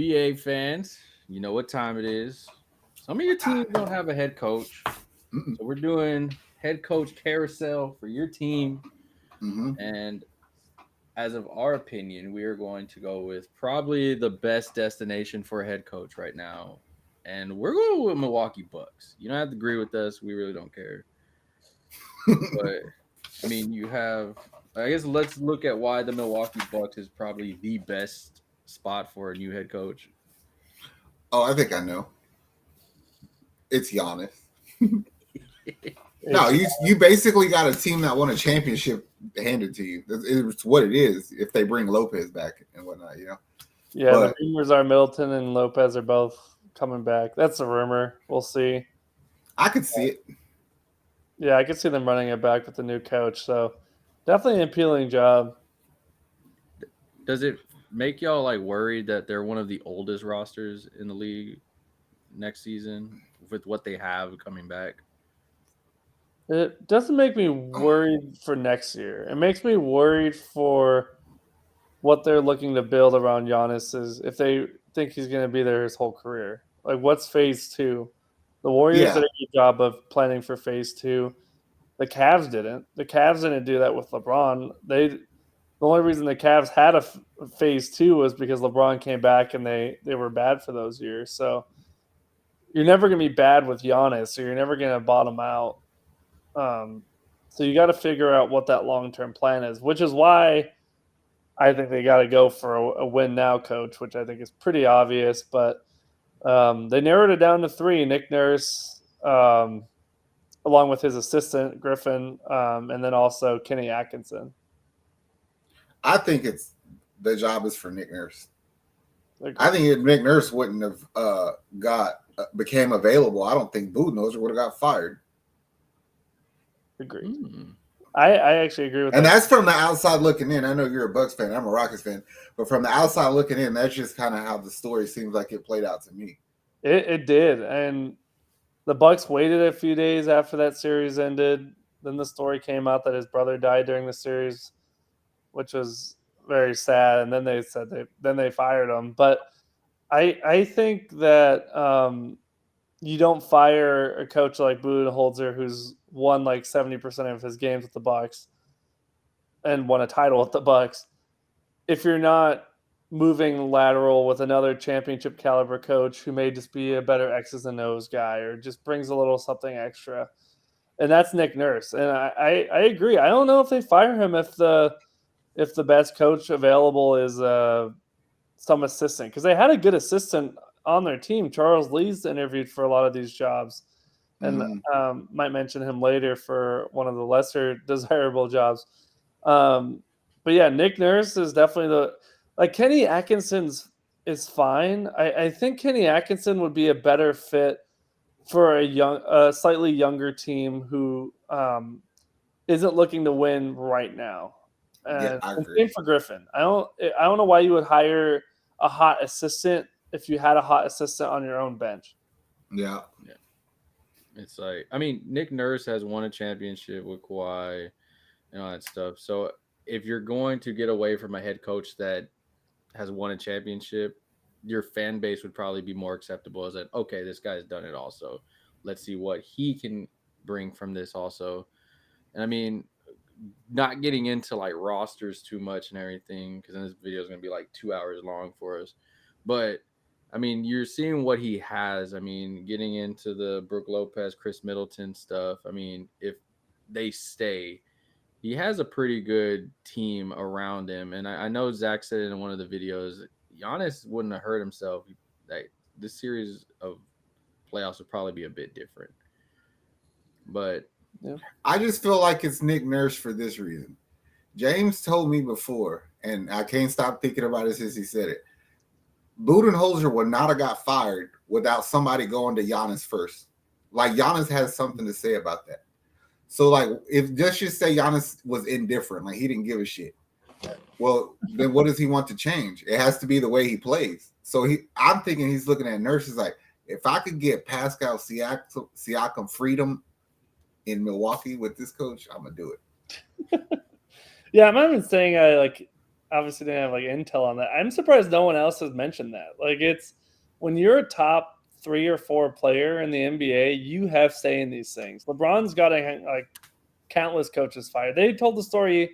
NBA fans, you know what time it is. Some of your teams don't have a head coach. So we're doing head coach carousel for your team. Mm-hmm. And as of our opinion, we are going to go with probably the best destination for a head coach right now. And we're going with Milwaukee Bucks. You don't have to agree with us. We really don't care. But I mean, you have. I guess let's look at why the Milwaukee Bucks is probably the best spot for a new head coach. Oh, I think I know. It's Giannis. No, It's, you basically got a team that won a championship handed to you. It's what it is. If they bring Lopez back and whatnot, yeah, But the rumors are Middleton and Lopez are both coming back. That's a rumor. We'll see. I could see it. Yeah, I could see them running it back with the new coach. So definitely an appealing job. Does it make y'all like worried that they're one of the oldest rosters in the league next season with what they have coming back? It doesn't make me worried for next year. It makes me worried for what they're looking to build around Giannis is if they think he's going to be there his whole career. Like, what's phase two? The Warriors Yeah. did a good job of planning for phase two. The Cavs didn't. The Cavs didn't do that with LeBron. The only reason the Cavs had a phase two was because LeBron came back and they were bad for those years. So you're never going to be bad with Giannis, so you're never going to bottom out. So you got to figure out what that long-term plan is, which is why I think they got to go for a win now coach, which I think is pretty obvious. But they narrowed it down to 3. Nick Nurse, along with his assistant Griffin, and then also Kenny Atkinson. I think it's the job is for Nick Nurse. Like, I think if Nick Nurse wouldn't have became available, I don't think Budenholzer would have got fired. agreed. I actually agree with And that. that's from the outside looking in. I know you're a Bucks fan. I'm a Rockets fan. But from the outside looking in, that's just kind of how the story seems like it played out to me. It did. And the Bucks waited a few days after that series ended. Then the story came out that his brother died during the series, which was very sad. And then they said they fired him. But I think that you don't fire a coach like Budenholzer who's won like 70% of his games with the Bucks and won a title with the Bucks if you're not moving lateral with another championship caliber coach who may just be a better X's and O's guy or just brings a little something extra. And that's Nick Nurse. And I agree. I don't know if they fire him if the best coach available is some assistant, because they had a good assistant on their team. Charles Lee's interviewed for a lot of these jobs, and might mention him later for one of the lesser desirable jobs. But yeah, Nick Nurse is definitely Kenny Atkinson's is fine. I think Kenny Atkinson would be a better fit for a slightly younger team who isn't looking to win right now. I And agree. same for Griffin. I don't know why you would hire a hot assistant if you had a hot assistant on your own bench. Yeah. It's like, I mean, Nick Nurse has won a championship with Kawhi and all that stuff. So if you're going to get away from a head coach that has won a championship, your fan base would probably be more acceptable as that, okay, this guy's done it also. Let's see what he can bring from this also. And I mean, not getting into like rosters too much and everything, because then this video is going to be like 2 hours long for us. But I mean, you're seeing what he has. I mean, getting into the Brook Lopez, Chris Middleton stuff. I mean, if they stay, he has a pretty good team around him. And I know Zach said in one of the videos, Giannis wouldn't have hurt himself. Like, this series of playoffs would probably be a bit different. But I just feel like it's Nick Nurse for this reason. James told me before, and I can't stop thinking about it since he said it. Budenholzer would not have got fired without somebody going to Giannis first. Like, Giannis has something to say about that. So, like, if just say Giannis was indifferent, like he didn't give a shit, well, then what does he want to change? It has to be the way he plays. So I'm thinking he's looking at Nurse like, if I could get Pascal Siakam freedom in Milwaukee with this coach, I'm gonna do it. Yeah, I'm not even saying obviously didn't have like intel on that. I'm surprised no one else has mentioned that. Like it's when you're a top 3 or 4 player in the NBA, you have say in these things. LeBron's got like countless coaches fired. They told the story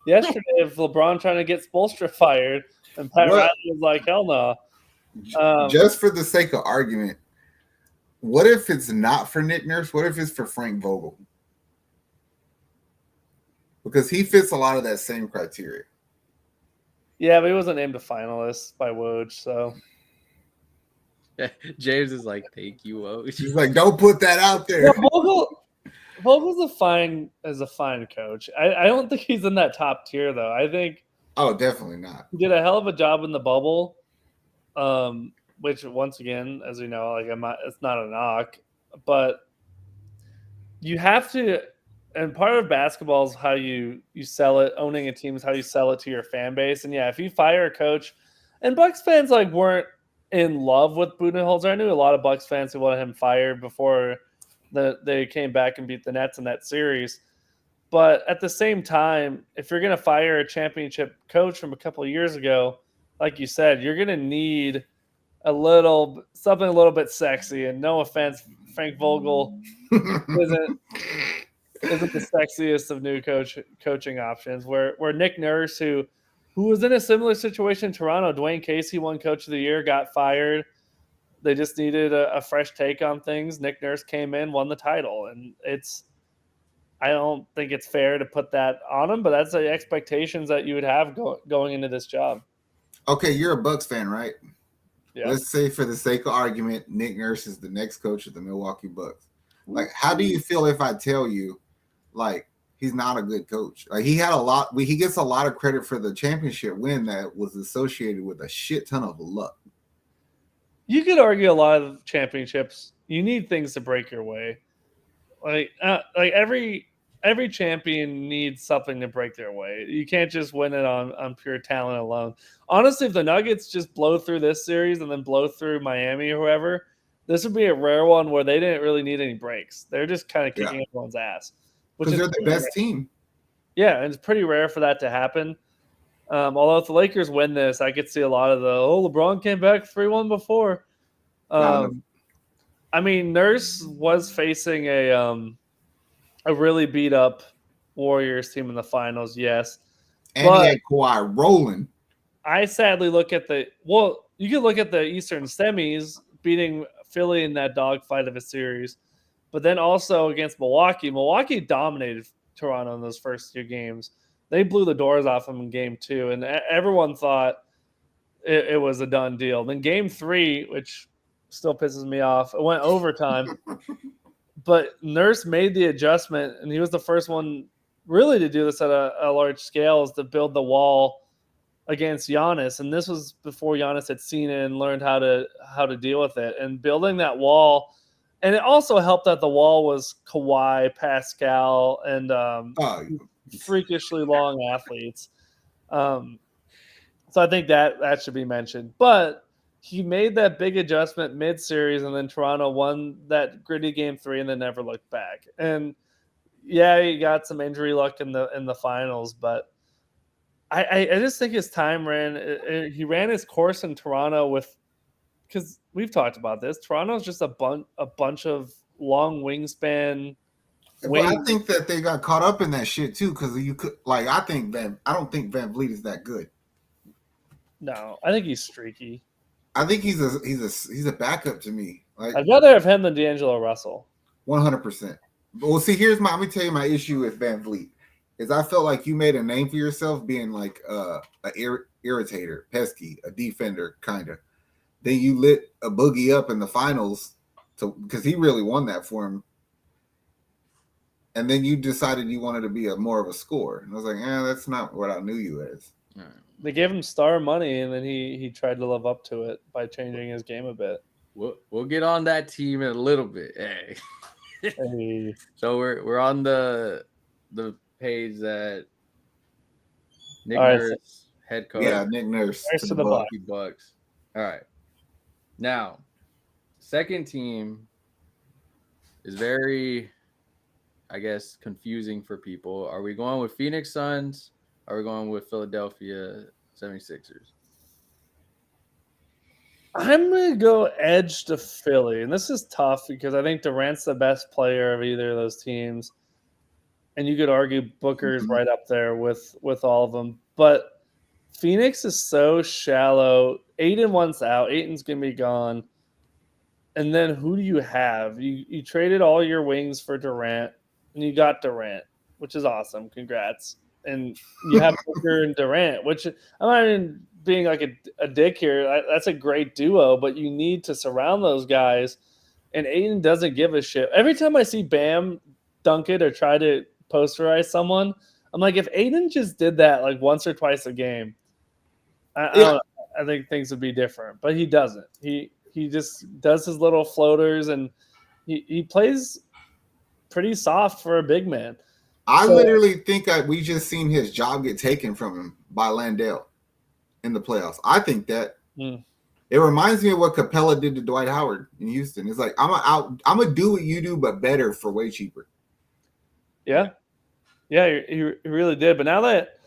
yesterday of LeBron trying to get Spoelstra fired, and Pat Riley What? was like, "Hell no." Just for the sake of argument, what if it's not for Nick Nurse? What if it's for Frank Vogel? Because he fits a lot of that same criteria. Yeah, but he wasn't named a finalist by Woj, so James is like, "Thank you, Woj." He's like, don't put that out there. Yeah, Vogel's a fine coach. I don't think he's in that top tier though. I think Definitely not. he did a hell of a job in the bubble, which once again, as we know, like it's not a knock, but you have to. And part of basketball is how you sell it. Owning a team is how you sell it to your fan base. And yeah, if you fire a coach, and Bucks fans like weren't in love with Budenholzer. I knew a lot of Bucks fans who wanted him fired before they came back and beat the Nets in that series. But at the same time, if you're going to fire a championship coach from a couple of years ago, like you said, you're going to need something a little bit sexy. And no offense, Frank Vogel isn't the sexiest of new coaching options. Where Nick Nurse, who was in a similar situation in Toronto, Dwayne Casey won Coach of the Year, got fired. They just needed a fresh take on things. Nick Nurse came in, won the title, and I don't think it's fair to put that on him, but that's the expectations that you would have going into this job. Okay, you're a Bucks fan, right? Yeah. Let's say, for the sake of argument, Nick Nurse is the next coach of the Milwaukee Bucks. Like, how do you feel if I tell you, like, he's not a good coach? Like, he gets a lot of credit for the championship win that was associated with a shit ton of luck. You could argue a lot of championships, you need things to break your way. Like every champion needs something to break their way. You can't just win it on pure talent alone. Honestly, if the Nuggets just blow through this series and then blow through Miami or whoever, this would be a rare one where they didn't really need any breaks. They're just kind of kicking everyone's ass. Because they're the best team. Yeah, and it's pretty rare for that to happen. Although if the Lakers win this, I could see a lot of LeBron came back 3-1 before. I mean, Nurse was facing a really beat up Warriors team in the finals, yes. And he had Kawhi rolling. I sadly look at you could look at the Eastern semis beating Philly in that dogfight of a series, but then also against Milwaukee. Milwaukee dominated Toronto in those first 2 games. They blew the doors off them in game 2, and everyone thought it was a done deal. Then game 3, which still pisses me off, it went overtime. But Nurse made the adjustment, and he was the first one really to do this at a large scale, is to build the wall against Giannis. And this was before Giannis had seen it and learned how to deal with it. And building that wall, and it also helped that the wall was Kawhi, Pascal, and freakishly long athletes. So I think that should be mentioned. But he made that big adjustment mid-series, and then Toronto won that gritty game 3 and then never looked back. And yeah, he got some injury luck in the finals, but I just think his time he ran his course in Toronto because we've talked about this. Toronto's just a bunch of long wingspan. Well, I think that they got caught up in that shit too, because I don't think Van Vliet is that good. No, I think he's streaky. I think he's a backup to me. Like, I'd rather have him than D'Angelo Russell. 100%. Well, see, let me tell you my issue with Van Vliet is I felt like you made a name for yourself being like an irritator, pesky, a defender, kind of. Then you lit a Boogie up in the finals because he really won that for him. And then you decided you wanted to be more of a scorer. And I was like, that's not what I knew you as. They gave him star money, and then he tried to live up to it by changing his game a bit. We'll get on that team in a little bit. Hey. Hey. So we're on the page that Nick Nurse, head coach. Yeah, Nick Nurse to the Milwaukee Bucks. All right. Now, second team is very, I guess, confusing for people. Are we going with Pheonix Suns? Are we going with Philadelphia 76ers. I'm going to go edge to Philly. And this is tough because I think Durant's the best player of either of those teams. And you could argue Booker's right up there with all of them. But Phoenix is so shallow. Aiden wants out. Aiden's going to be gone. And then who do you have? You traded all your wings for Durant, and you got Durant, which is awesome. Congrats. And you have Booker and Durant, which I'm not even being like a dick here. That's a great duo, but you need to surround those guys. And Aiden doesn't give a shit. Every time I see Bam dunk it or try to posterize someone, I'm like, if Aiden just did that like once or twice a game, I don't know, I think things would be different. But he doesn't. He just does his little floaters, and he plays pretty soft for a big man. I literally think we just seen his job get taken from him by Landale in the playoffs. I think that it reminds me of what Capella did to Dwight Howard in Houston. It's like I'm gonna do what you do, but better for way cheaper. Yeah, he really did. But now that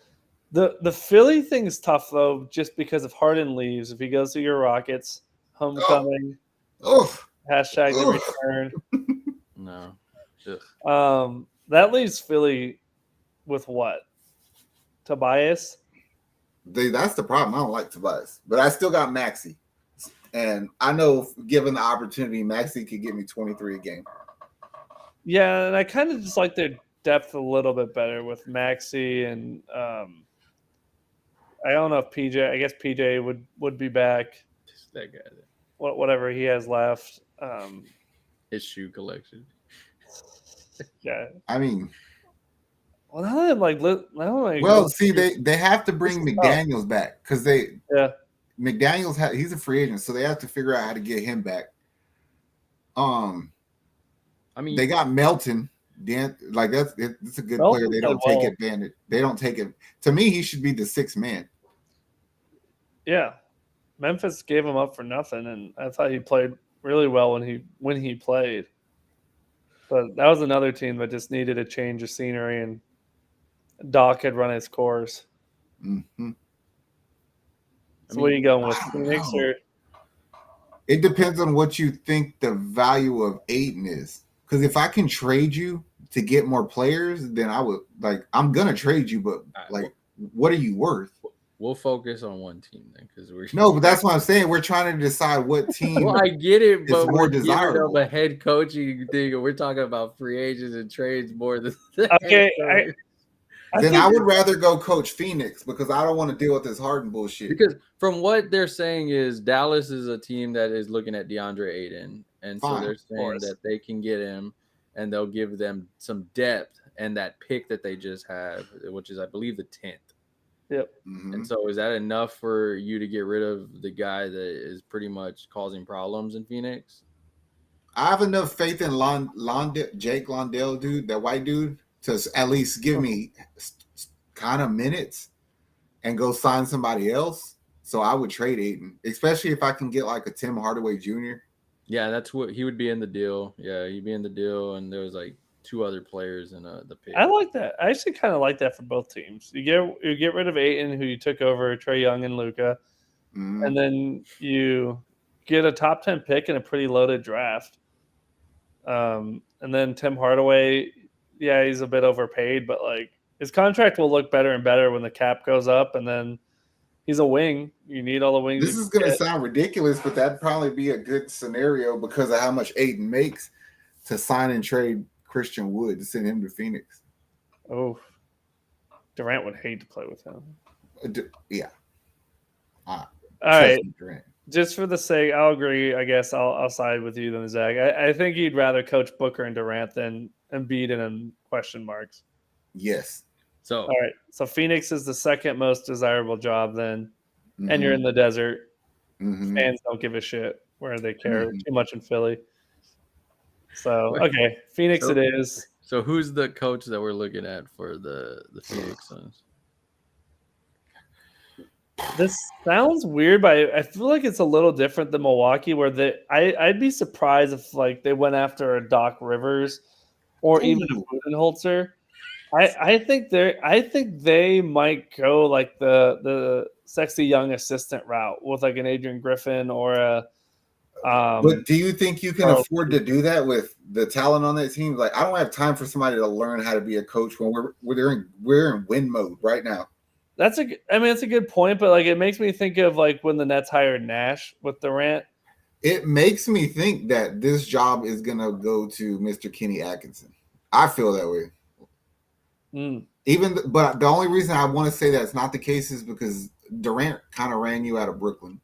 the Philly thing is tough though, just because if Harden leaves, if he goes to your Rockets, homecoming, hashtag the return. No. That leaves Philly with what? Tobias? That's the problem. I don't like Tobias, but I still got Maxey. And I know given the opportunity, Maxey could give me 23 a game. Yeah, and I kind of just like their depth a little bit better with Maxey and I don't know if PJ. I guess PJ would be back. Just that guy. Whatever he has left. His shoe collection. Yeah. I mean, well, now I'm like, see, they have to bring McDaniels back because McDaniels he's a free agent, so they have to figure out how to get him back. I mean, they got Melton. Like that's a good player. They don't take advantage. They don't take it. To me, he should be the sixth man. Yeah, Memphis gave him up for nothing, and I thought he played really well when he played. But that was another team that just needed a change of scenery, and Doc had run his course. Mm-hmm. So what are you going with, Phoenix or? It depends on what you think the value of Aiden is. Because if I can trade you to get more players, then I would I'm gonna trade you, but what are you worth? We'll focus on one team then, because but that's what I'm saying. We're trying to decide what team. Well, I get it, but more desirable. A head coaching thing. We're talking about free agents and trades more than okay. I would rather go coach Phoenix because I don't want to deal with this Harden bullshit. Because from what they're saying is Dallas is a team that is looking at DeAndre Ayton, and so they're saying that they can get him, and they'll give them some depth and that pick that they just have, which is I believe the 10th. Yep. Mm-hmm. And so is that enough for you to get rid of the guy that is pretty much causing problems in Phoenix? I have enough faith in Jake Londell, dude, that white dude, to at least give me kind of minutes and go sign somebody else. So I would trade Ayton, especially if I can get like a Tim Hardaway Jr. Yeah, that's what he would be in the deal. Yeah, he'd be in the deal, and there was like two other players in the pick. I like that. I actually kind of like that for both teams. You get rid of Ayton, who you took over Trae Young and Luka, and then you get a top 10 pick in a pretty loaded draft. And then Tim Hardaway, yeah, he's a bit overpaid, but like his contract will look better and better when the cap goes up, and then he's a wing. You need all the wings. This is going to sound ridiculous, but that'd probably be a good scenario because of how much Ayton makes to sign and trade Christian Wood to send him to Phoenix. Oh, Durant would hate to play with him. Yeah. All right. Durant. Just for the sake, I'll agree. I guess I'll side with you than Zach. I think you'd rather coach Booker and Durant than Embiid and question marks. Yes. So all right. So Phoenix is the second most desirable job then, and you're in the desert. Fans don't give a shit where they care too much in Philly. So okay, Phoenix it is. So who's the coach that we're looking at for the Phoenix Suns? This sounds weird, but I feel like it's a little different than Milwaukee, where I'd be surprised if like they went after a Doc Rivers or even a Budenholzer. I think they might go like the sexy young assistant route with like an Adrian Griffin or a But do you think you can Charles- afford to do that with the talent on that team? Like, I don't have time for somebody to learn how to be a coach when we're in win mode right now. it's a good point, but like it makes me think of like when the Nets hired Nash with Durant. It makes me think that this job is gonna go to Mr. Kenny Atkinson. I feel that way. But the only reason I want to say that's not the case is because Durant kind of ran you out of Brooklyn.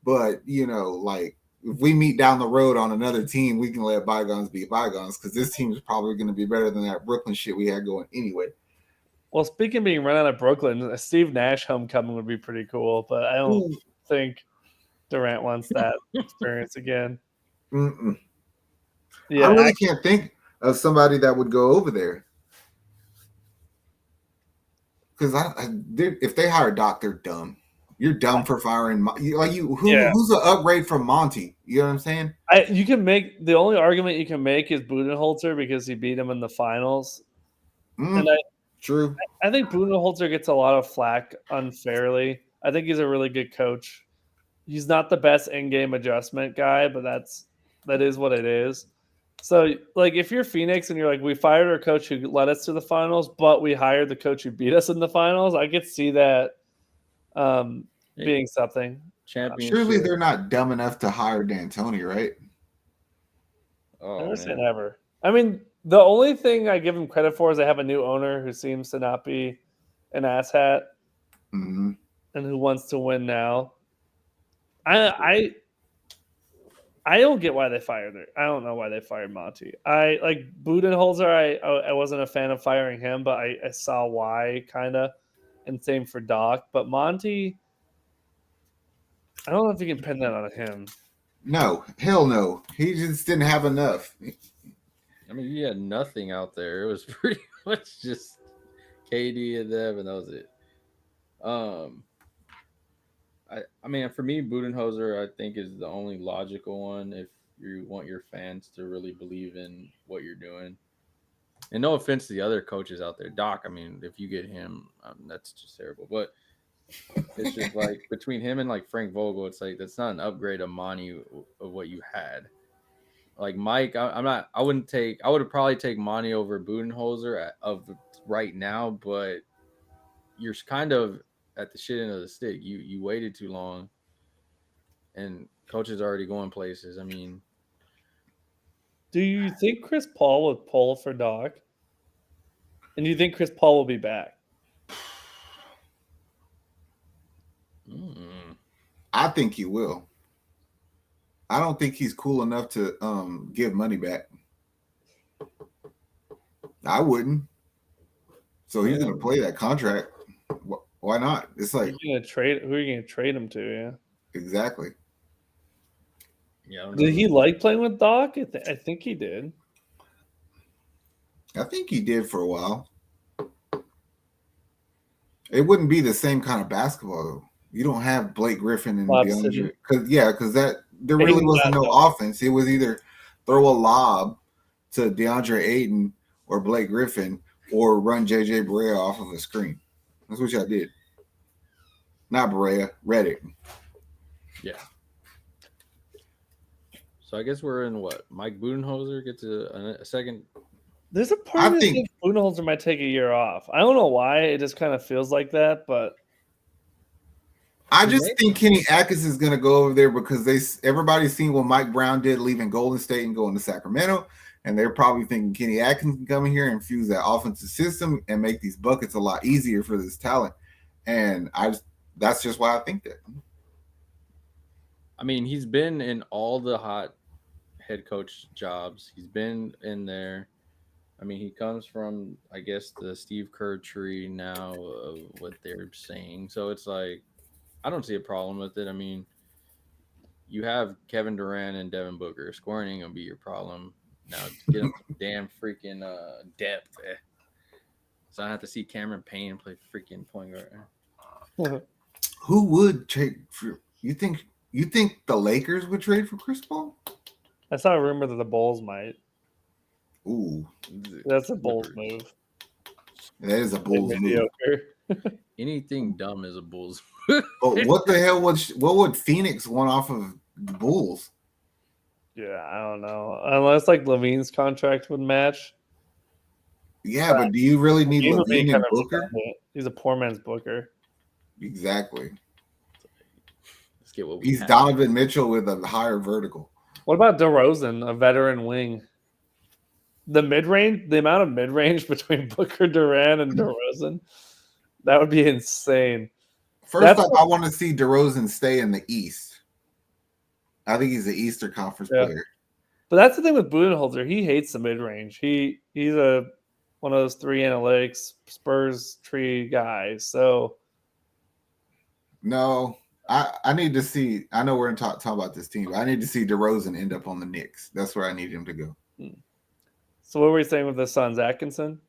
But like if we meet down the road on another team, we can let bygones be bygones because this team is probably going to be better than that Brooklyn shit we had going anyway. Well, speaking of being run out of Brooklyn, a Steve Nash homecoming would be pretty cool, but I don't think Durant wants that experience again. Yeah, I really can't think of somebody that would go over there. Because if they hire Doc, they're dumb. You're dumb for firing. Who's an upgrade from Monty? You know what I'm saying? You can make the only argument you can make is Budenholzer because he beat him in the finals. True. I think Budenholzer gets a lot of flack unfairly. I think he's a really good coach. He's not the best in-game adjustment guy, but that is what it is. So, like, if you're Phoenix and you're like, we fired our coach who led us to the finals, but we hired the coach who beat us in the finals, I could see that being something. Surely they're not dumb enough to hire D'Antoni, right? I never say never. I mean, the only thing I give him credit for is they have a new owner who seems to not be an asshat and who wants to win now. I don't get why they fired her. I don't know why they fired Monty. I like Budenholzer. I wasn't a fan of firing him, but I saw why, kind of, and same for Doc. But Monty, I don't know if you can pin that on him. No, hell no. He just didn't have enough. I mean, he had nothing out there. It was pretty much just KD and them, and that was it. I mean, for me, Budenholzer, I think, is the only logical one if you want your fans to really believe in what you're doing. And no offense to the other coaches out there, Doc. I mean, if you get him, that's just terrible. But it's just like between him and like Frank Vogel, it's like that's not an upgrade of Monty of what you had. Like Mike, I would probably take Monty over Budenholzer of right now, but you're kind of at the shit end of the stick. You waited too long, and coaches already going places. I mean, do you think Chris Paul would pull for Doc? And do you think Chris Paul will be back? I think he will. I don't think he's cool enough to give money back. I wouldn't. So he's going to play that contract. Why not? It's like who are you going to trade him to? Yeah, exactly. Yeah. Did he like playing with Doc? I think he did. I think he did for a while. It wouldn't be the same kind of basketball though. You don't have Blake Griffin and DeAndre because there really wasn't no offense. It was either throw a lob to DeAndre Ayton or Blake Griffin or run JJ Barea off of a screen. That's what y'all did. Not Barea, Redick. Yeah. So I guess we're in what? Mike Budenholzer gets a second. There's a part of me think Budenholzer might take a year off. I don't know why. It just kind of feels like that, but I just think Kenny Atkinson is going to go over there because everybody's seen what Mike Brown did leaving Golden State and going to Sacramento, and they're probably thinking Kenny Atkinson can come in here and infuse that offensive system and make these buckets a lot easier for this talent. And that's just why I think that. I mean, he's been in all the hot head coach jobs. He's been in there. I mean, he comes from, I guess, the Steve Kerr tree now of what they're saying. So it's like, I don't see a problem with it. I mean, you have Kevin Durant and Devin Booker. Scoring ain't going to be your problem. Now, get him some damn freaking depth. So I have to see Cameron Payne play freaking point guard. Who would trade for you think the Lakers would trade for Chris Paul? I saw a rumor that the Bulls might. Ooh. That's a Bulls move. That is a Bulls move. Mediocre. Anything dumb is a Bulls. But what the hell would Pheonix want off of the Bulls? Yeah, I don't know. Unless like Levine's contract would match. Yeah, but do you really need Levine would be Levine kind and of Booker? redundant. He's a poor man's Booker. Exactly. Let's get what we He's have. Donovan Mitchell with a higher vertical. What about DeRozan, a veteran wing? The amount of mid range between Booker, Durant, and DeRozan, that would be insane. First off, I want to see DeRozan stay in the East. I think he's an Eastern Conference player. But that's the thing with Budenholzer. He hates the mid range. He's one of those 3 analytics Spurs tree guys. So no, I need to see. I know we're talking about this team. But I need to see DeRozan end up on the Knicks. That's where I need him to go. So what were we saying with the Suns, Atkinson?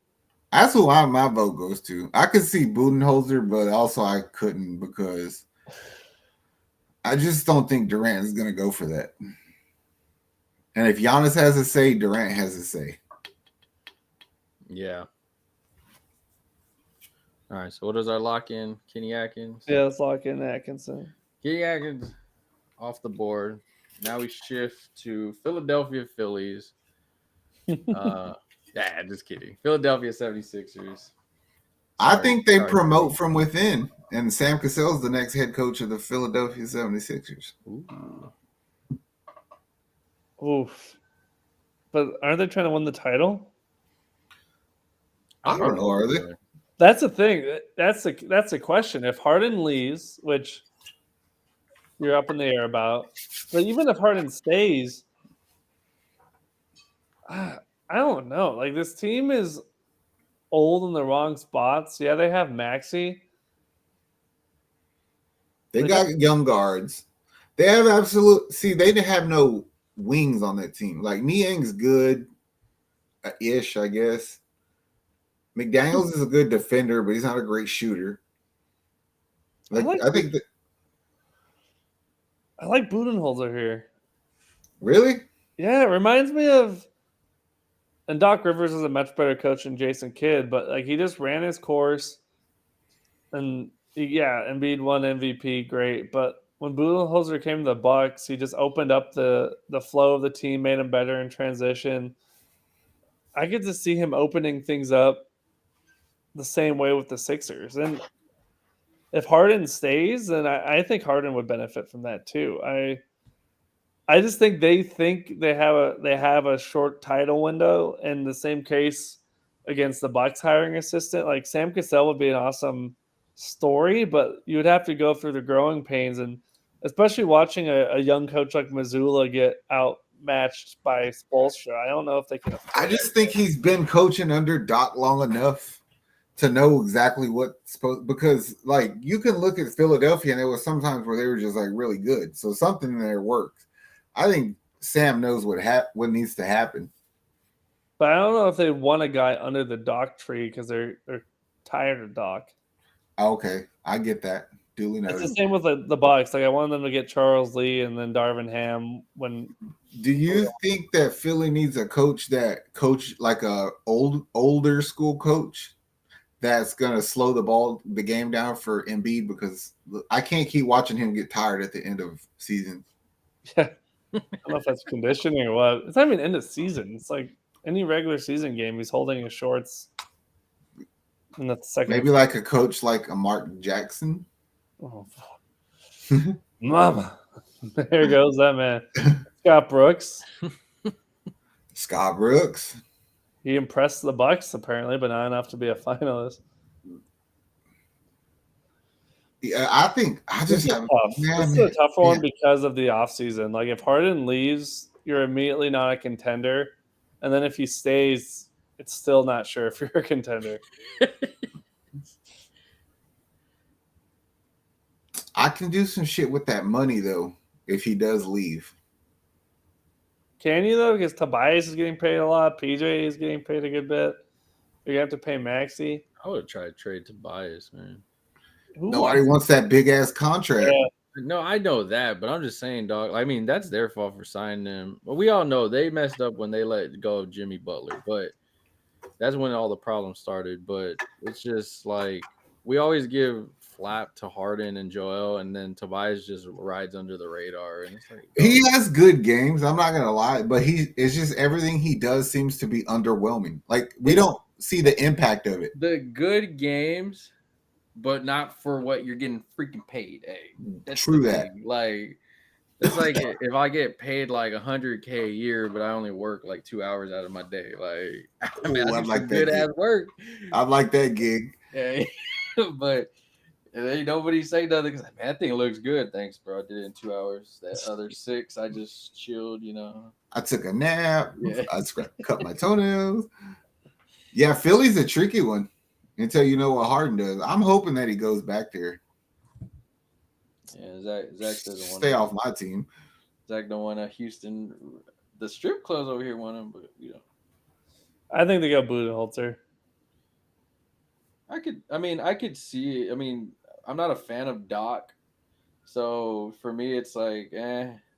That's who my vote goes to. I could see Budenholzer, but also I couldn't because I just don't think Durant is going to go for that. And if Giannis has a say, Durant has a say. Yeah. All right. So what is our lock in? Kenny Atkins? Yeah, let's lock in Atkinson. Kenny Atkins off the board. Now we shift to Philadelphia Phillies. Yeah, just kidding. Philadelphia 76ers. I think they promote from within, and Sam Cassell is the next head coach of the Philadelphia 76ers. Oof. But aren't they trying to win the title? I don't know. Are they? That's the thing. That's a question. If Harden leaves, which you're up in the air about, but even if Harden stays, I don't know. Like, this team is old in the wrong spots. Yeah, they have Maxey. They got young guards. They have they didn't have no wings on that team. Like, Niang's good ish, I guess. McDaniels is a good defender, but he's not a great shooter. I like Budenholzer here. Really? Yeah, it reminds me of. And Doc Rivers is a much better coach than Jason Kidd, but like, he just ran his course, and Embiid won MVP, great. But when Budenholzer came to the Bucks, he just opened up the flow of the team, made him better in transition. I get to see him opening things up the same way with the Sixers. And if Harden stays, then I think Harden would benefit from that too. I just think they have a short title window. In the same case against the Bucks hiring assistant, like, Sam Cassell would be an awesome story, but you would have to go through the growing pains, and especially watching a young coach like Missoula get outmatched by Spoelstra. I don't know if they can. I just think he's been coaching under Doc long enough to know exactly because, like, you can look at Philadelphia and there was sometimes where they were just like really good. So something there works. I think Sam knows what needs to happen. But I don't know if they want a guy under the Doc tree because they're tired of Doc. Okay, I get that. Duly noted. It's the same with the Bucks. Like, I wanted them to get Charles Lee and then Darvin Ham. Do you think that Philly needs a coach like a older school coach that's gonna slow the game down for Embiid? Because I can't keep watching him get tired at the end of season. Yeah. I don't know if that's conditioning or what. It's not even end of season. It's like any regular season game, he's holding his shorts. And that's the second. Maybe like a coach like a Mark Jackson. Oh, mama. There goes that man. Scott Brooks. Scott Brooks. He impressed the Bucks apparently, but not enough to be a finalist. Yeah, this is a tough one because of the offseason. Like, if Harden leaves, you're immediately not a contender. And then if he stays, it's still not sure if you're a contender. I can do some shit with that money, though, if he does leave. Can you, though? Because Tobias is getting paid a lot. PJ is getting paid a good bit. You're going to have to pay Maxey. I would try to trade Tobias, man. Nobody wants that big-ass contract. Yeah. No, I know that, but I'm just saying, dog. I mean, that's their fault for signing them. But we all know they messed up when they let go of Jimmy Butler. But That's when all the problems started. But it's just like we always give flap to Harden and Joel, and then Tobias just rides under the radar, and it's like He has good games. I'm not gonna lie, but it's just everything he does seems to be underwhelming. Like we don't see the impact of it. the good games, but not for what you're getting freaking paid. Hey, that's True the that. thing. Like it's like if I get paid like $100K a year, but I only work like 2 hours out of my day. Like I mean, Ooh, I I do like some that good ass gig. work. I like that gig. Yeah, but ain't nobody say nothing because man, that thing looks good. Thanks, bro. I did it in 2 hours. That other 6, I just chilled. I took a nap. Yeah. I cut my toenails. Yeah, Philly's a tricky one until you know what Harden does. I'm hoping that he goes back there. Yeah, Zach doesn't want Stay to. off my team. Zach don't want to Houston. The strip clubs over here want him, but I think they got Budenholzer. I could see it. I mean, I'm not a fan of Doc, so for me, it's like,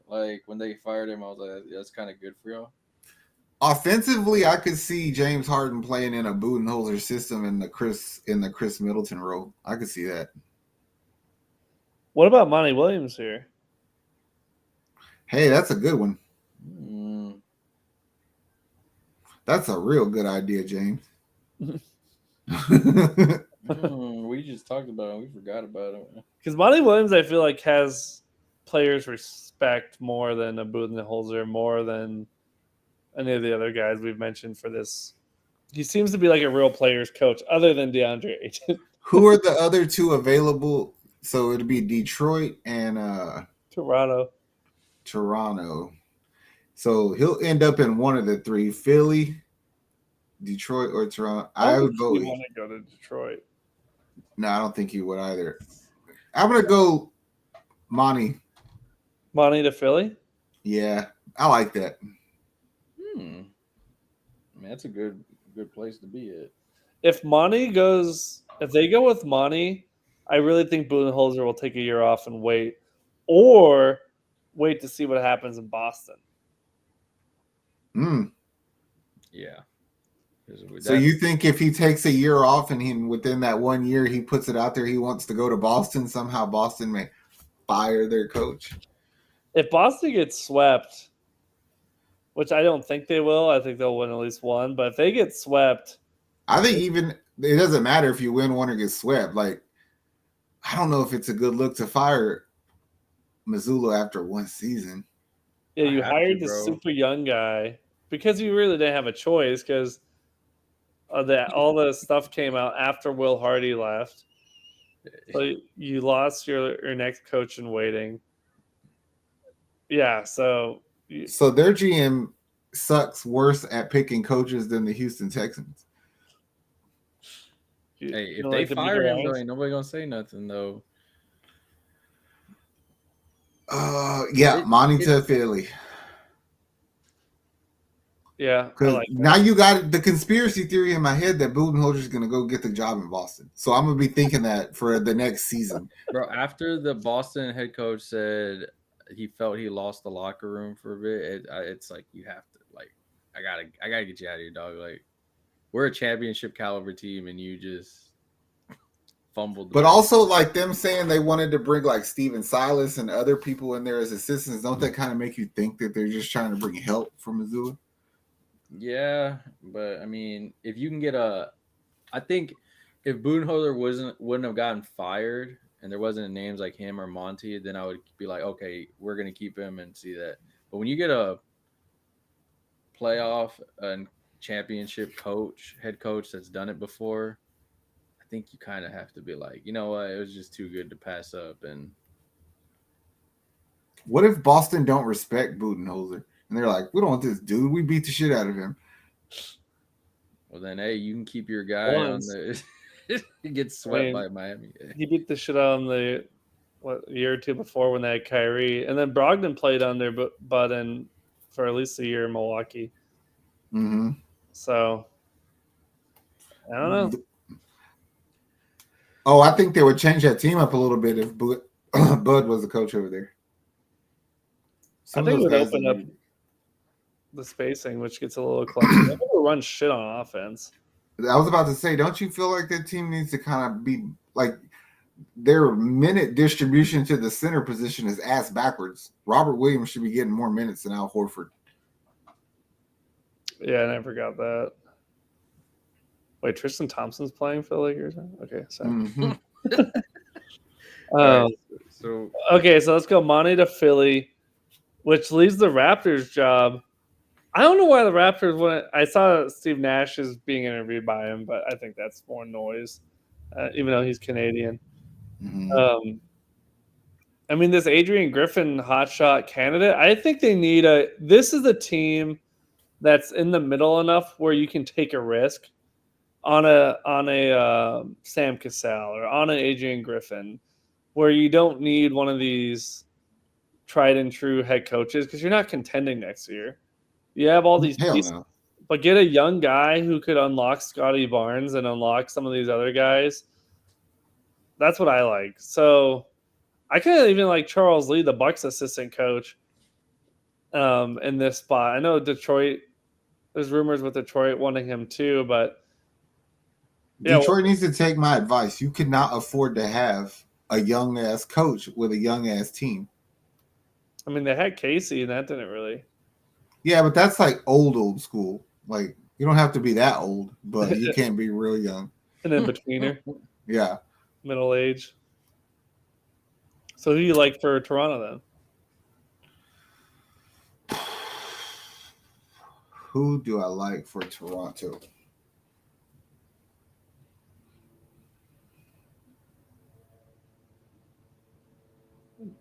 like when they fired him, I was like, that's kind of good for y'all. Offensively, I could see James Harden playing in a Budenholzer system in the Chris Middleton role. I could see that. What about Monty Williams here? Hey, that's a good one. Mm. That's a real good idea, James. We just talked about it. We forgot about it. Because Monty Williams, I feel like, has players respect more than a Budenholzer, more than any of the other guys we've mentioned for this. He seems to be like a real player's coach, other than DeAndre Ayton. Who are the other two available? So it'd be Detroit and Toronto. So he'll end up in one of the three: Philly, Detroit, or Toronto. I would go. You want to go to Detroit? No, I don't think he would either. I'm gonna go Monty. Monty to Philly? Yeah, I like that. I mean, that's a good place to be at. If they go with Monty, I really think Budenholzer will take a year off and wait, or wait to see what happens in Boston. Yeah. So you think if he takes a year off and within that 1 year he puts it out there he wants to go to Boston, somehow Boston may fire their coach? If Boston gets swept, which I don't think they will, I think they'll win at least one. But if they get swept, I think even it doesn't matter if you win one or get swept. Like, I don't know if it's a good look to fire Mazzulla after one season. Yeah, you hired this super young guy because you really didn't have a choice because all the stuff came out after Will Hardy left. So you lost your next coach in waiting. Yeah, so their GM sucks worse at picking coaches than the Houston Texans. Hey, if they fire him, though, ain't nobody gonna say nothing though. Yeah, Monty to Philly. Yeah, because now you got the conspiracy theory in my head that Budenholzer is going to go get the job in Boston. So I'm going to be thinking that for the next season. Bro, after the Boston head coach said he felt he lost the locker room for a bit, it's like you have to I gotta get you out of here, dog. Like we're a championship caliber team, and you just fumbled. But also, like them saying they wanted to bring like Steven Silas and other people in there as assistants, don't that kind of make you think that they're just trying to bring help from Mazzulla? Yeah, but I mean, if you can get I think if Budenholzer wouldn't have gotten fired and there wasn't names like him or Monty, then I would be like, okay, we're gonna keep him and see that. But when you get a playoff and championship head coach that's done it before, I think you kind of have to be like, you know what, it was just too good to pass up. And what if Boston don't respect Budenholzer? And they're like, we don't want this dude. We beat the shit out of him. Well, then, hey, you can keep your guy on the. He gets swept by Miami. He beat the shit out of him a year or two before when they had Kyrie. And then Brogdon played on their button for at least a year in Milwaukee. Mm-hmm. So, I don't know. Oh, I think they would change that team up a little bit if Bud was the coach over there. I think it would open up the spacing, which gets a little clunky. They never run shit on offense. I was about to say, don't you feel like that team needs to kind of be like their minute distribution to the center position is ass backwards? Robert Williams should be getting more minutes than Al Horford. Yeah, I never got that. Wait, Tristan Thompson's playing for the Lakers? Okay, sorry. Mm-hmm. All right, so Okay, so let's go Monty to Philly, which leaves the Raptors' job. I don't know why the Raptors went. I saw Steve Nash is being interviewed by him, but I think that's more noise, even though he's Canadian. Mm-hmm. I mean, this Adrian Griffin hotshot candidate, I think they need a. This is a team that's in the middle enough where you can take a risk on a Sam Cassell or on an Adrian Griffin, where you don't need one of these tried and true head coaches because you're not contending next year. You have all these Hell pieces, no. but get a young guy who could unlock Scotty Barnes and unlock some of these other guys. That's what I like. So I kind of even like Charles Lee, the Bucks assistant coach, in this spot. I know Detroit. There's rumors with Detroit wanting him too, but yeah, Detroit needs to take my advice. You cannot afford to have a young ass coach with a young ass team. I mean they had Casey, and that didn't really. Yeah, but that's like old school. Like you don't have to be that old, but you can't be real young. An in-betweener, Yeah. middle age. So who do you like for Toronto then? Who do I like for Toronto?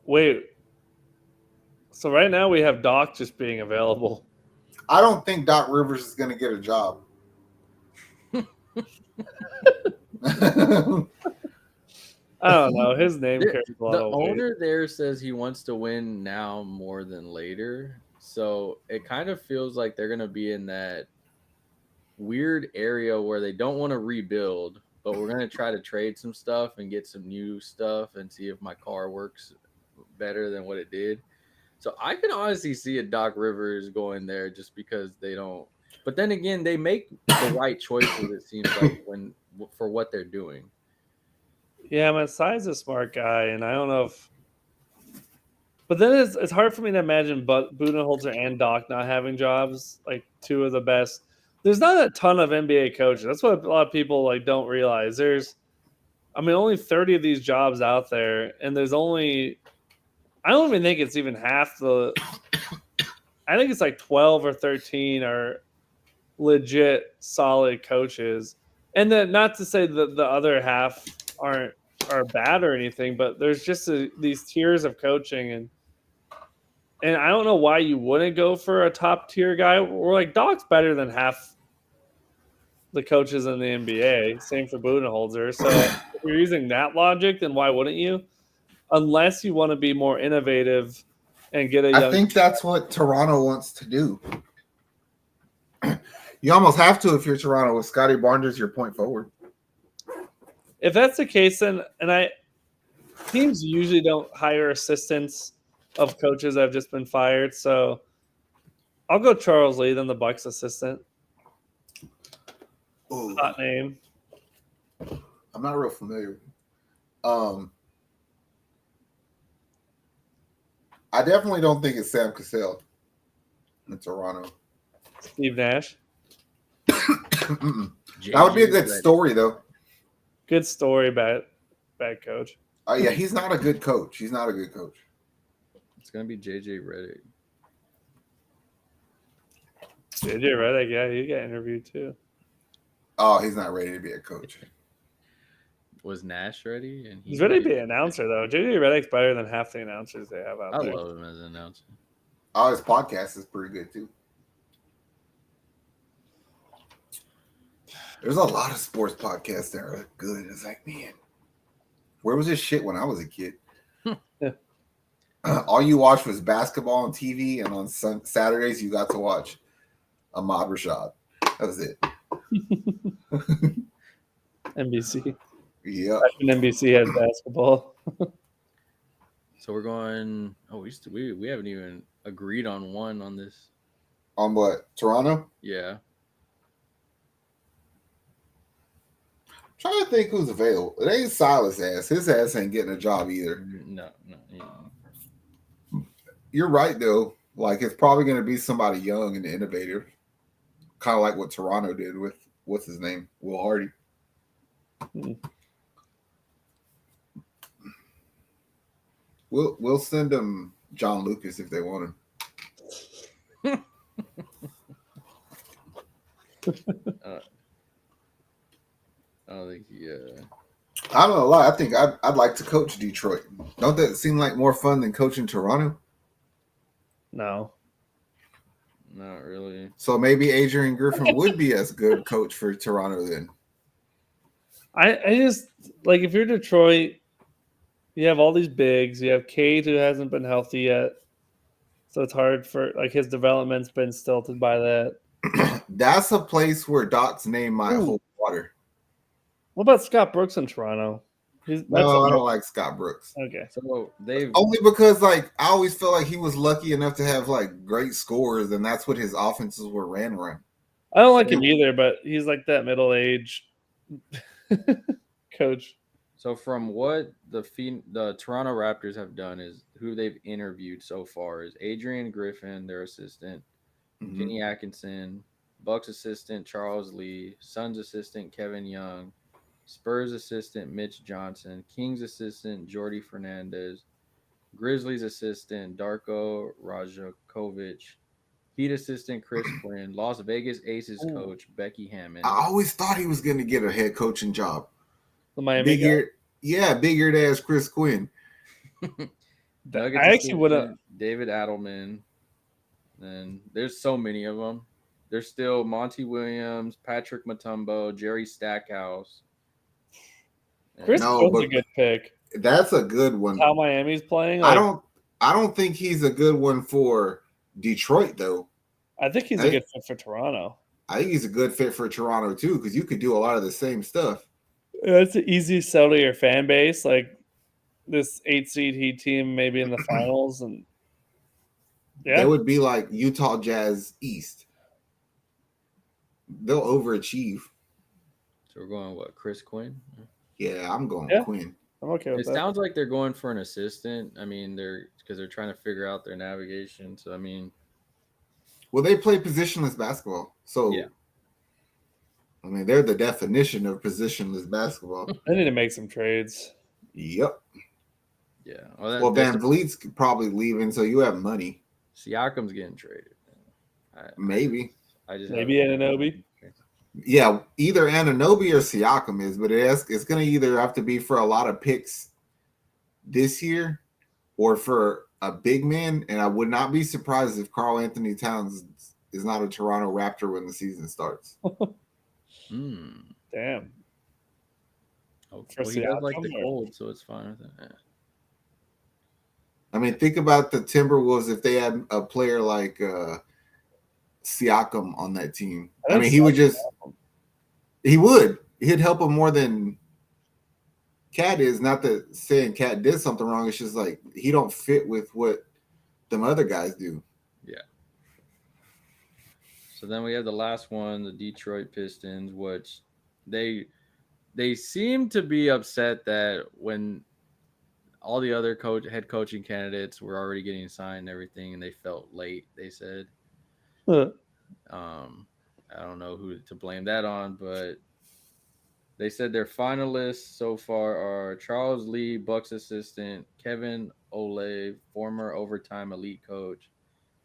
Wait. So right now we have Doc just being available. I don't think Doc Rivers is going to get a job. I don't know. His name carries a lot the of weight. owner there says he wants to win now more than later. So it kind of feels like they're going to be in that weird area where they don't want to rebuild, but we're going to try to trade some stuff and get some new stuff and see if my car works better than what it did. So I can honestly see a Doc Rivers going there just because they don't. But then again, they make the right choices. It seems like for what they're doing. Yeah, Masai's a smart guy, and I don't know if. But then it's hard for me to imagine Budenholzer and Doc not having jobs, like two of the best. There's not a ton of NBA coaches. That's what a lot of people like don't realize. There's, I mean, only 30 of these jobs out there, and there's only. I don't even think it's even half the. I think it's like 12 or 13 are legit solid coaches, and then not to say that the other half are bad or anything, but there's just these tiers of coaching, and I don't know why you wouldn't go for a top tier guy. We're like Doc's better than half the coaches in the NBA. Same for Budenholzer. So if you're using that logic, then why wouldn't you? Unless you want to be more innovative and get a young. I think that's what Toronto wants to do. You almost have to if you're Toronto with Scotty Barnes as your point forward. If that's the case, then teams usually don't hire assistants of coaches that have just been fired. So I'll go Charles Lee, then the Bucks assistant. Ooh, Hot name. I'm not real familiar. I definitely don't think it's Sam Cassell in Toronto. Steve Nash. That would be a good story, though. Good story, bad coach. Yeah, he's not a good coach. He's not a good coach. It's gonna be JJ Redick. JJ Redick, yeah, he got interviewed too. Oh, he's not ready to be a coach. Was Nash ready? And he's ready to be an announcer, though. JJ Redick's better than half the announcers they have out there. I love him as an announcer. Oh, his podcast is pretty good too. There's a lot of sports podcasts that are good. It's like, man, where was this shit when I was a kid? All you watched was basketball on TV, and on Saturdays you got to watch Ahmad Rashad. That was it. NBC. Yeah. NBC had basketball. So we're going. Oh, we haven't even agreed on one on this. On what? Toronto? Yeah. Trying to think who's available. It ain't Silas ass. His ass ain't getting a job either. No. Yeah. You're right though. Like it's probably going to be somebody young and innovative, kind of like what Toronto did with what's his name, Will Hardy. We'll send them John Lucas if they want him. I don't think he. I don't know a lot. I think I'd like to coach Detroit. Don't that seem like more fun than coaching Toronto? No. Not really. So maybe Adrian Griffin would be as good coach for Toronto then. I just like if you're Detroit, you have all these bigs. You have Cade who hasn't been healthy yet, so it's hard for like his development's been stilted by that. That's a place where Doc's name might hold water. What about Scott Brooks in Toronto? No, I don't like Scott Brooks. Okay. So they've only because like I always feel like he was lucky enough to have like great scores, and that's what his offenses were ran around. I don't like him either, but he's like that middle-aged coach. So from what the Toronto Raptors have done is who they've interviewed so far is Adrian Griffin, their assistant, Kenny Atkinson, Bucks assistant Charles Lee, Suns assistant Kevin Young, Spurs assistant Mitch Johnson, Kings assistant Jordy Fernandez, Grizzlies assistant Darko Rajakovic, Heat assistant Chris Quinn, Las Vegas Aces coach Becky Hammond. I always thought he was going to get a head coaching job. The Miami big-eared ass Chris Quinn. Nuggets I actually would have David Adelman. And there's so many of them. There's still Monty Williams, Patrick Mutombo, Jerry Stackhouse. Chris Quinn's a good pick. That's a good one. How Miami's playing. Like, I don't think he's a good one for Detroit though. I think he's a good fit for Toronto. I think he's a good fit for Toronto too, because you could do a lot of the same stuff. It's an easy sell to your fan base, like this 8-seed Heat team maybe in the finals, and That would be like Utah Jazz East. They'll overachieve. So we're going what? Chris Quinn? Yeah, I'm going Quinn. I'm okay with that. It sounds like they're going for an assistant. I mean, because they're trying to figure out their navigation. So I mean, well, they play positionless basketball. So yeah. I mean, they're the definition of positionless basketball. They need to make some trades. Yep. Yeah. Well, Van Vliet's probably leaving, so you have money. Siakam's getting traded. Maybe. Maybe Anunoby. Yeah, either Anunoby or Siakam is, but it's going to either have to be for a lot of picks this year or for a big man. And I would not be surprised if Karl Anthony Towns is not a Toronto Raptor when the season starts. Damn. Well, he does like the cold, so it's fine with it. I mean, think about the Timberwolves if they had a player like Siakam on that team. I mean, he'd help him more than Cat is. Not that saying Cat did something wrong. It's just like he don't fit with what them other guys do. Yeah. So then we have the last one, the Detroit Pistons, which they seem to be upset that when all the other head coaching candidates were already getting signed and everything, and they felt late, they said. I don't know who to blame that on, but they said their finalists so far are Charles Lee, Bucks assistant, Kevin Olave, former overtime elite coach,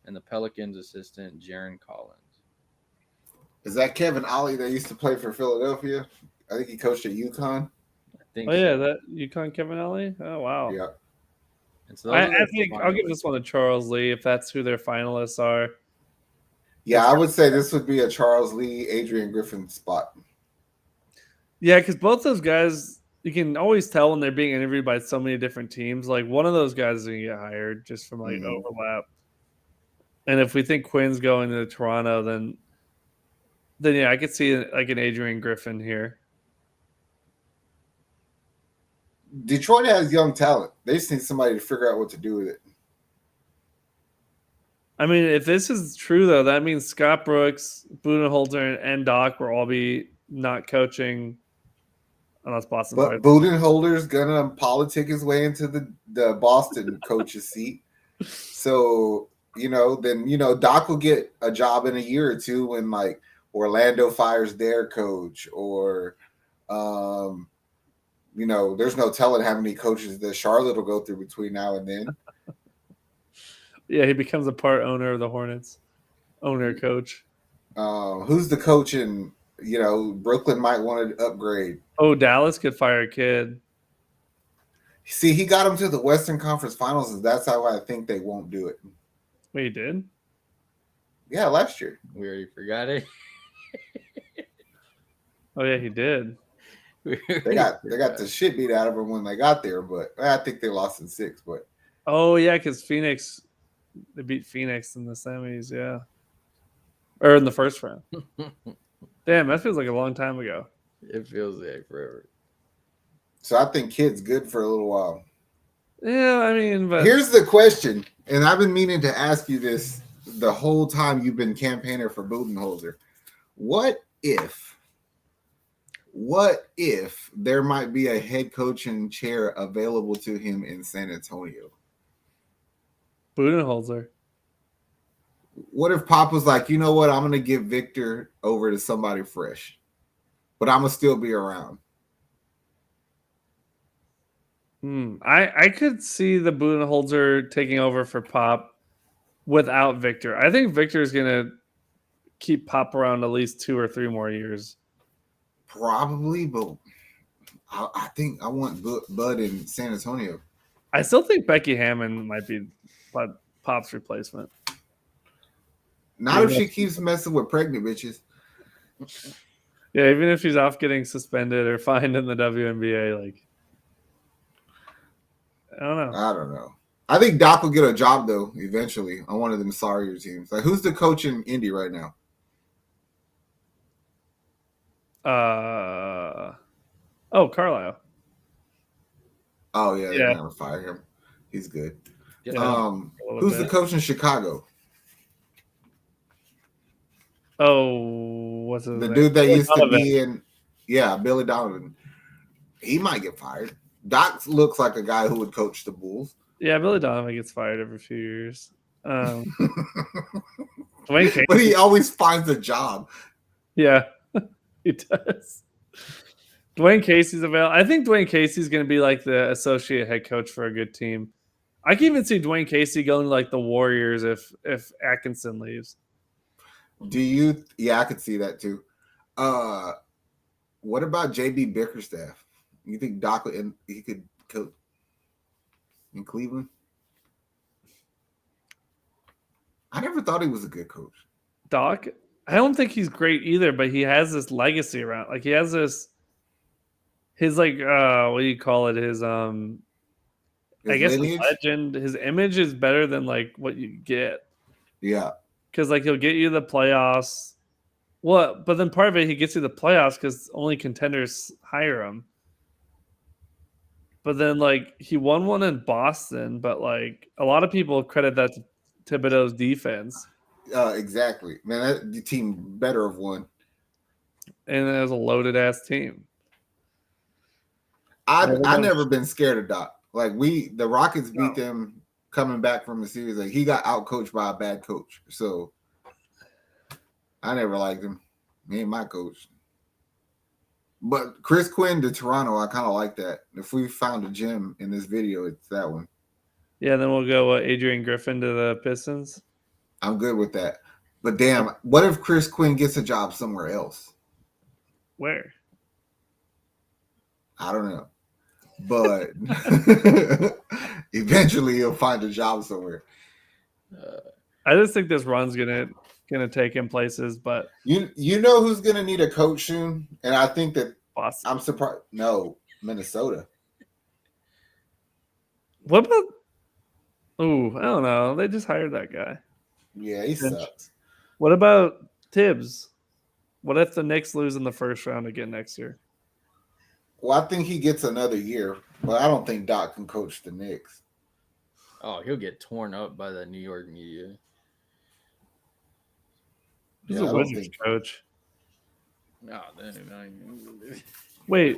and the Pelicans assistant, Jaron Collins. Is that Kevin Ollie that used to play for Philadelphia? I think he coached at UConn. That UConn Kevin Ollie? Oh, wow. Yeah. And so I think I'll give this one to Charles Lee if that's who their finalists are. Yeah, I would say this would be a Charles Lee, Adrian Griffin spot. Yeah, because both those guys, you can always tell when they're being interviewed by so many different teams. Like one of those guys is going to get hired just from overlap. And if we think Quinn's going to Toronto, then yeah, I could see like an Adrian Griffin here. Detroit has young talent. They just need somebody to figure out what to do with it. I mean, if this is true, though, that means Scott Brooks, Budenholzer, and Doc will all be not coaching unless Boston. But Budenholzer's gonna politic his way into the Boston coach's seat. So then Doc will get a job in a year or two when like Orlando fires their coach, or there's no telling how many coaches that Charlotte will go through between now and then. Yeah, he becomes a part owner of the Hornets, coach. Who's the coach in Brooklyn might want to upgrade? Oh, Dallas could fire a kid. See, he got him to the Western Conference Finals, and that's how I think they won't do it. Wait, he did? Yeah, last year. We already forgot it. Oh yeah, he did. They got the shit beat out of them when they got there, but I think they lost in 6. But oh yeah, because they beat Pheonix in the semis, yeah, or in the first round. Damn, that feels like a long time ago. It feels like forever. So I think Kid's good for a little while. Yeah, I mean, but here's the question, and I've been meaning to ask you this the whole time you've been campaigning for Budenholzer. What if there might be a head coaching chair available to him in San Antonio? Budenholzer. What if Pop was like, you know what, I'm going to give Victor over to somebody fresh, but I'm going to still be around? I could see the Budenholzer taking over for Pop without Victor. I think Victor is going to keep Pop around at least 2 or 3 more years. Probably, but I think I want Bud in San Antonio. I still think Becky Hammond might be Pop's replacement. Not if she keeps messing with pregnant bitches. Yeah, even if she's off getting suspended or fined in the WNBA, like I don't know. I think Doc will get a job though eventually on one of them sorrier teams. Like, who's the coach in Indy right now? Carlisle. Oh yeah, they're gonna fire him. He's good. Yeah. Who's the coach in Chicago? Oh, what's his name? Dude that used to be in? Yeah, Billy Donovan. He might get fired. Doc looks like a guy who would coach the Bulls. Yeah, Billy Donovan gets fired every few years. Dwayne Casey, but he always finds a job. Yeah, he does. Dwayne Casey's available. I think Dwayne Casey's going to be like the associate head coach for a good team. I can even see Dwayne Casey going to like the Warriors if Atkinson leaves. Yeah, I could see that too. What about JB Bickerstaff? You think Doc he could coach in Cleveland? I never thought he was a good coach. Doc, I don't think he's great either, but he has this legacy around. Like he has his like what do you call it? His I guess his legend, his image is better than like what you get. Yeah. Because like he'll get you the playoffs. Well, but then part of it he gets you the playoffs because only contenders hire him. But then like he won one in Boston, but like a lot of people credit that to Thibodeau's defense. Exactly. Man, the team better have won. And it was a loaded ass team. I've never been scared of Doc. Like the Rockets beat them coming back from the series. Like he got outcoached by a bad coach. So I never liked him. He ain't my coach. But Chris Quinn to Toronto, I kind of like that. If we found a gem in this video, it's that one. Yeah, then we'll go Adrian Griffin to the Pistons. I'm good with that. But damn, what if Chris Quinn gets a job somewhere else? Where? I don't know. But eventually he'll find a job somewhere. I just think this run's gonna take him places, but you know who's gonna need a coach soon? And I think that Boston. I'm surprised. No, Minnesota. What about? Oh, I don't know. They just hired that guy. Yeah, he sucks. What about Tibbs? What if the Knicks lose in the first round again next year? Well, I think he gets another year, but I don't think Doc can coach the Knicks. Oh, he'll get torn up by the New York media. He's a Wizards coach. No, Wait,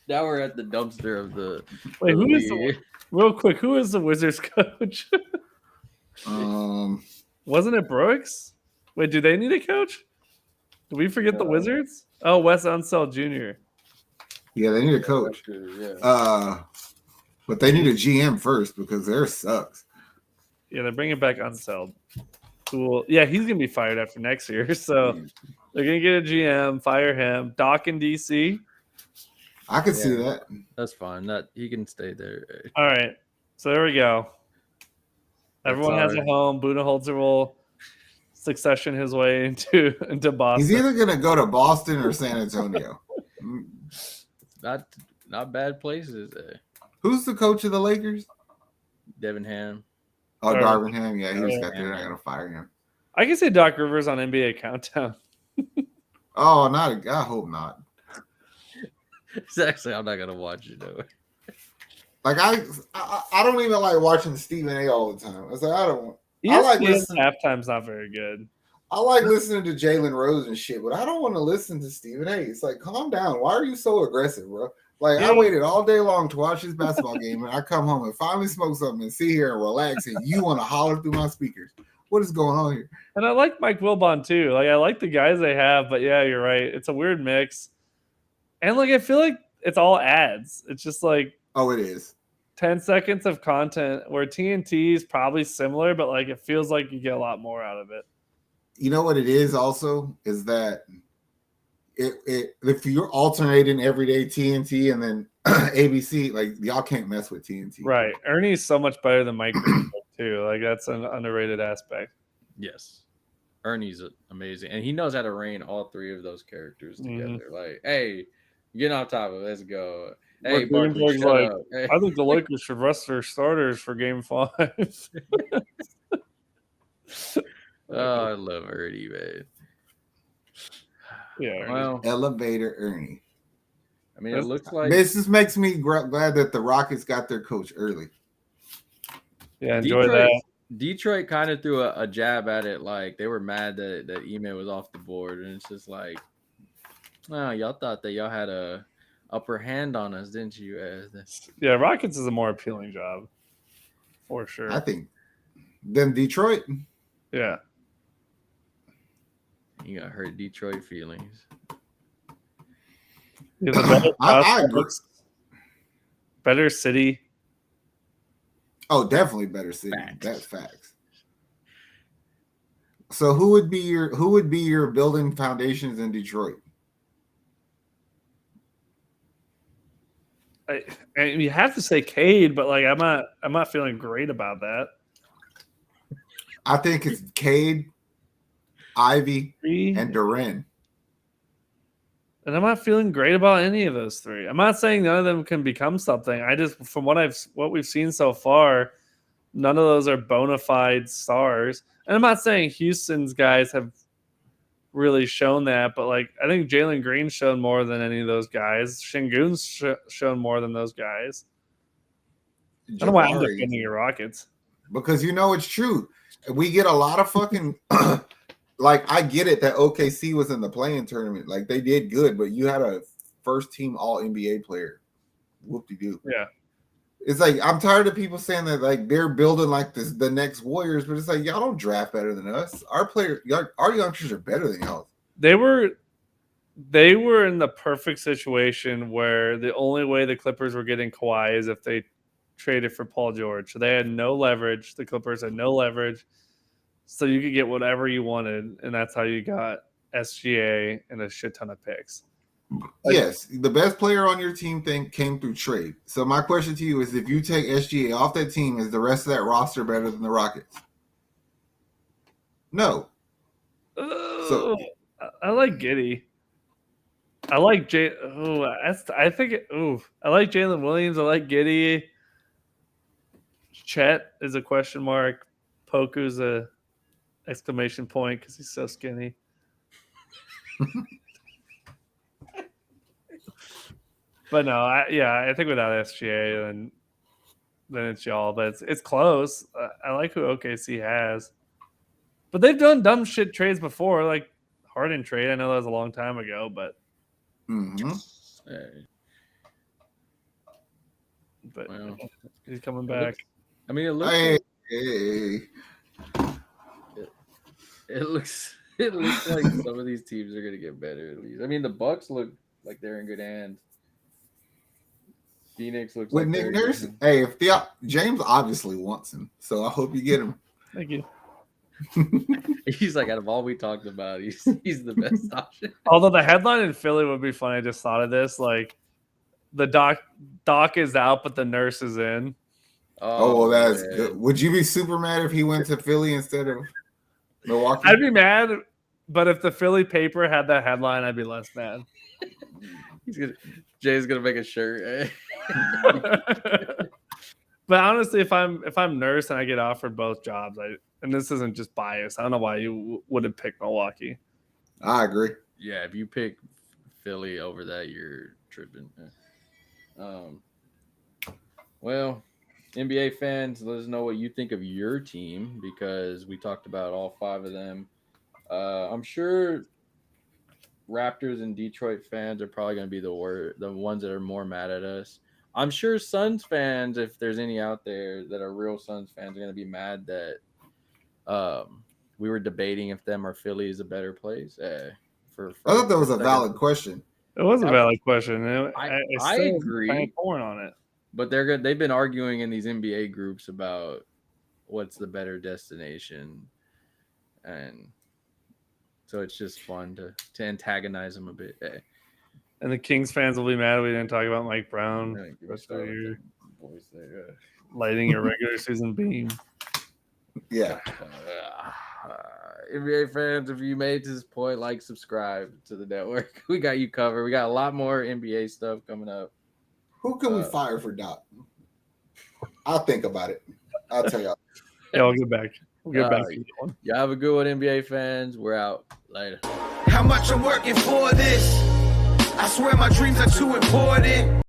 Now we're at the dumpster of the. wait. of Who is league. real quick? Who is the Wizards coach? Um, Wasn't it Brooks? Wait, do they need a coach? Did we forget the Wizards? Oh, Wes Unseld Jr. yeah, they need a coach. Yeah. But they need a GM first because theirs sucks. Yeah, they're bringing back Unseld. Cool. Yeah, he's gonna be fired after next year. So they're gonna get a GM, fire him. Doc in DC. I can see that. That's fine. That he can stay there. All right. So there we go. Everyone has a home. Budenholzer will succession his way into Boston. He's either gonna go to Boston or San Antonio. Not bad places. Who's the coach of the Lakers? Devin Ham. Oh, Darvin Ham. Yeah, he just got there. They're not gonna fire him. I can say Doc Rivers on NBA Countdown. Oh, not. I hope not. It's actually, I'm not gonna watch it though. Like I don't even like watching Stephen A. all the time. It's like I don't. I like listening. Halftime's not very good. I like listening to Jalen Rose and shit, but I don't want to listen to Stephen A. It's like, calm down. Why are you so aggressive, bro? Like, I waited all day long to watch this basketball game, and I come home and finally smoke something and sit here and relax, and you want to holler through my speakers. What is going on here? And I like Mike Wilbon, too. Like, I like the guys they have, but yeah, you're right. It's a weird mix. And, like, I feel like it's all ads. It's just like... Oh, it is. 10 seconds of content where TNT is probably similar, but, like, it feels like you get a lot more out of it. You know what it is also? Is that... if you're alternating every day TNT and then ABC, like y'all can't mess with TNT. Right. Ernie's so much better than Mike too. Like that's an underrated aspect. Yes. Ernie's amazing. And he knows how to rein all three of those characters together. Like, hey, get on top of it. Let's go. Hey, Barkley, shut up. Hey. I think the Lakers should rest their starters for game 5. Oh, I love Ernie, man. Yeah, well, elevator Ernie. I mean, it looks like this just makes me glad that the Rockets got their coach early. Yeah, enjoy that. Detroit kind of threw a jab at it, like they were mad that Ime was off the board, and it's just like, oh, y'all thought that y'all had a upper hand on us, didn't you? Yeah, Rockets is a more appealing job, for sure. I think than Detroit. Yeah. You got hurt Detroit feelings. Yeah, I agree. Better city. Oh, definitely better city. Facts. That's facts. So who would be your building foundations in Detroit? You have to say Cade, but like I'm not feeling great about that. I think it's Cade, Ivy, and Duren. And I'm not feeling great about any of those three. I'm not saying none of them can become something. I just, from what we've seen so far, none of those are bona fide stars. And I'm not saying Houston's guys have really shown that, but like I think Jalen Green's shown more than any of those guys. Şengün's shown more than those guys. I don't know why I'm defending your Rockets. Because you know it's true. We get a lot of fucking like I get it that OKC was in the play-in tournament. Like they did good, but you had a first team all NBA player. Whoop-de-doo. Yeah. It's like I'm tired of people saying that like they're building like this the next Warriors, but it's like y'all don't draft better than us. Our youngsters are better than y'all. They were in the perfect situation where the only way the Clippers were getting Kawhi is if they traded for Paul George. So they had no leverage. The Clippers had no leverage. So you could get whatever you wanted, and that's how you got SGA and a shit ton of picks. Yes, the best player on your team came through trade. So my question to you is, if you take SGA off that team, is the rest of that roster better than the Rockets? No. So I like Giddey. I like I like Jalen Williams. I like Giddey. Chet is a question mark. Poku's a exclamation point because he's so skinny. But no, I think without SGA, then it's y'all. But it's close. I like who OKC has, but they've done dumb shit trades before, like Harden trade. I know that was a long time ago, but But Well, he's coming back. It looks. It looks like some of these teams are gonna get better at least. I mean, the Bucks look like they're in good hands. Phoenix looks with like Nick Nurse. Hey, if James obviously wants him, so I hope you get him. Thank you. He's like, out of all we talked about, he's the best option. Although the headline in Philly would be funny. I just thought of this. Like, the doc is out, but the nurse is in. Oh, well, that's good. Would you be super mad if he went to Philly instead of Milwaukee? I'd be mad, but if the Philly paper had that headline, I'd be less mad. Jay's gonna make a shirt. But honestly, if I'm nurse and I get offered both jobs, and this isn't just bias, I don't know why you wouldn't pick Milwaukee. I agree. Yeah, if you pick Philly over that, you're tripping. Well, NBA fans, let us know what you think of your team because we talked about all 5 of them. I'm sure Raptors and Detroit fans are probably going to be the ones that are more mad at us. I'm sure Suns fans, if there's any out there that are real Suns fans, are going to be mad that we were debating if them or Philly is a better place. I thought that was a valid question. It was a valid question. I agree. I'm torn on it. But they've been arguing in these NBA groups about what's the better destination, and so it's just fun to antagonize them a bit. Hey. And the Kings fans will be mad we didn't talk about Mike Brown. Lighting your regular season beam. Yeah. NBA fans, if you made it to this point, subscribe to the network. We got you covered. We got a lot more NBA stuff coming up. Who can we fire for Doc? I'll think about it. I'll tell y'all. Yeah, I'll get back. We'll get back to that one. Y'all have a good one, NBA fans. We're out. Later. How much I'm working for this? I swear my dreams are too important.